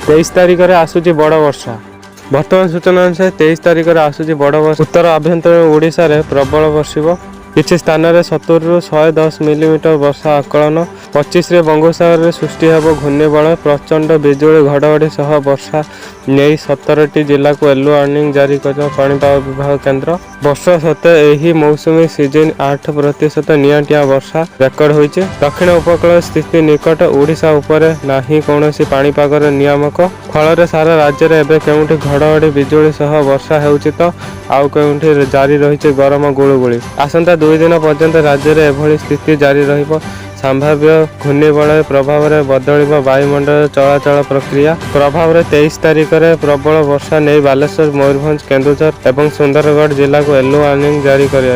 23 तारिख में आसूची बड़ वर्षा। वर्तमान सूचना अनुसार 23 तारिख में आसूची बड़ वर्षा। उत्तर आभ्यंतर ओडिशा रे प्रबल वर्षिब। किछि स्थान रे 70 रु 110 मिलीमीटर वर्षा आकलन। 25 रे बंगोपसागर रे सृष्टि हेब घूर्णिबलय। प्रचंड बिजुली घड़घड़ी सह वर्षा नहीं 17टी जिला को येलो वार्निंग जारी कर पाणीपाग विभाग केन्द्र। वर्षा सत्वे एही मौसुमी सीजन 8% निआंटिया वर्षा रेकर्ड होइছে। दक्षिण उपकूल स्थिति निकट ओडिशा उपरे नाही कोनोसी पाणीपाग नियामक। फल सारा राज्य में एवं केउठी घड़घड़ी बिजुली सह वर्षा हेउछि तो आउ केउठी जारी रही गरम गुळुगुळी। आसंता 2 दिन पर्यंत राज्य में एभली स्थिति जारी रहिबो। संभाव्य घूर्णिबलय प्रभाव में बदल वायुमंडल चलाचल प्रक्रिया प्रभाव में 23 तारिख में प्रबल वर्षा नहीं बालेश्वर, मयूरभंज, केन्दुझर और सुंदरगढ़ जिला को येलो वार्निंग जारी कर।